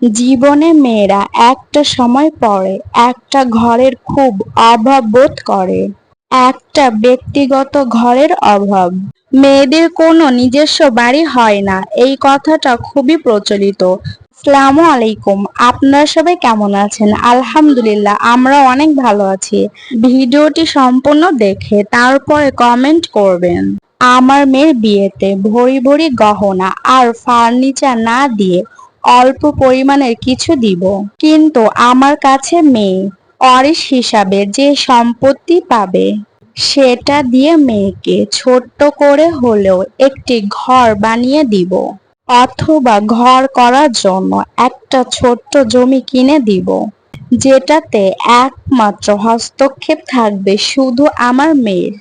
জীবনে মেয়েরা একটা সময় পরে একটা ঘরের খুব অভাব বোধ করে। একটা ব্যক্তিগত ঘরের অভাব। মেয়েদের কোনো নিজস্ব বাড়ি হয় না, এই কথাটা খুবই প্রচলিত। আসসালামু আলাইকুম, আপনারা সবাই কেমন আছেন? আলহামদুলিল্লাহ, আমরা অনেক ভালো আছি। ভিডিওটি সম্পূর্ণ দেখে তারপরে কমেন্ট করবেন। আমার মেয়ের বিয়েতে ভরি ভরি গহনা আর ফার্নিচার না দিয়ে অল্প পরিমাণের কিছু দিব, কিন্তু আমার কাছে মেয়ে ওয়ারিশ হিসাবে যে সম্পত্তি পাবে সেটা দিয়ে মেয়েকে ছোট্ট করে হলেও একটি ঘর বানিয়ে দিব, অথবা ঘর করার জন্য একটা ছোট্ট জমি কিনে দিব, যেটাতে একমাত্র হস্তক্ষেপ থাকবে শুধু আমার মেয়ের।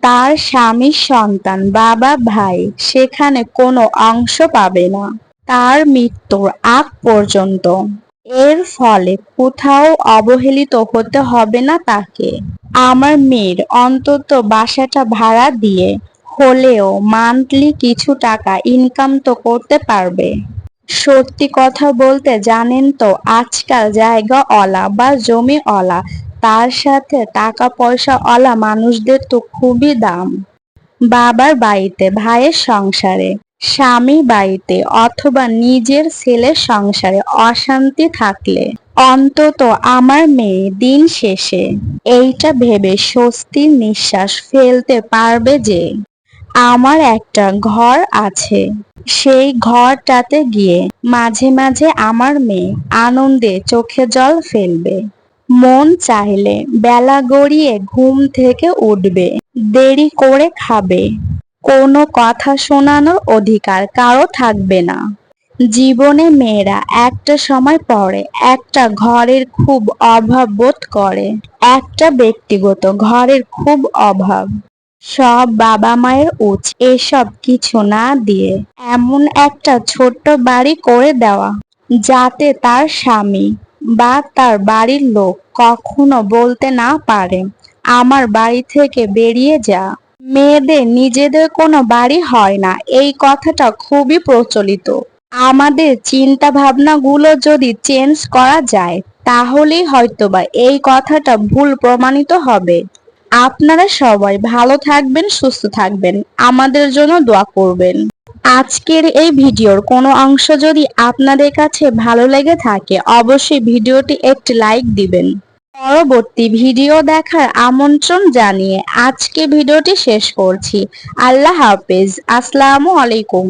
তার স্বামীর সন্তান, বাবা, ভাই সেখানে কোনো অংশ পাবে না তার মৃত্যুর আগ পর্যন্ত। এর ফলে কোথাও অবহেলিত হতে হবে না তাকে। আমার মেয়ের অন্তত বাসাটা ভাড়া দিয়ে হলেও মান্থলি কিছু টাকা ইনকাম তো করতে পারবে। সত্যি কথা বলতে জানেন তো, আজকাল জায়গাওয়ালা বা জমিওয়ালা, তার সাথে টাকা পয়সাওয়ালা মানুষদের তো খুবই দাম। বাবার বাড়িতে ভাইয়ের সংসারে, স্বামীর বাড়িতে অথবা নিজের ছেলের সংসারে অশান্তি থাকলে অন্তত আমার মেয়ে দিন শেষে এইটা ভেবে স্বস্তির নিঃশ্বাস ফেলতে পারবে যে আমার একটা ঘর আছে। সেই ঘরটাতে গিয়ে মাঝে মাঝে আমার মেয়ে আনন্দে চোখে জল ফেলবে। মন চাইলে বেলা গড়িয়ে ঘুম থেকে উঠবে, দেরি করে খাবে। কোনো কথা শোনানোর অধিকার কারো থাকবে না। জীবনে মেয়েরা একটা সময় পরে একটা ঘরের খুব অভাব বোধ করে। একটা ব্যক্তিগত ঘরের খুব অভাব। সব বাবা মায়ের উচিত এসব কিছু না দিয়ে এমন একটা ছোট্ট বাড়ি করে দেওয়া, যাতে তার স্বামী বা তার বাড়ির লোক কখনো বলতে না পারে আমার বাড়ি থেকে বেরিয়ে যা। মেয়েদের নিজেদের কোনো বাড়ি হয় না, এই কথাটা খুবই প্রচলিত। আমাদের চিন্তা ভাবনাগুলো যদি চেঞ্জ করা যায় তাহলেই হয়তোবা এই কথাটা ভুল প্রমাণিত হবে। আপনারা সবাই ভালো থাকবেন, সুস্থ থাকবেন, আমাদের জন্য দোয়া করবেন। আজকের এই ভিডিওর কোনো অংশ যদি আপনাদের কাছে ভালো লেগে থাকে অবশ্যই ভিডিওটি একটি লাইক দিবেন। পরবর্তী ভিডিও দেখার আমন্ত্রণ জানিয়ে আজকে ভিডিওটি শেষ করছি। আল্লাহ হাফেজ। আসসালামু আলাইকুম।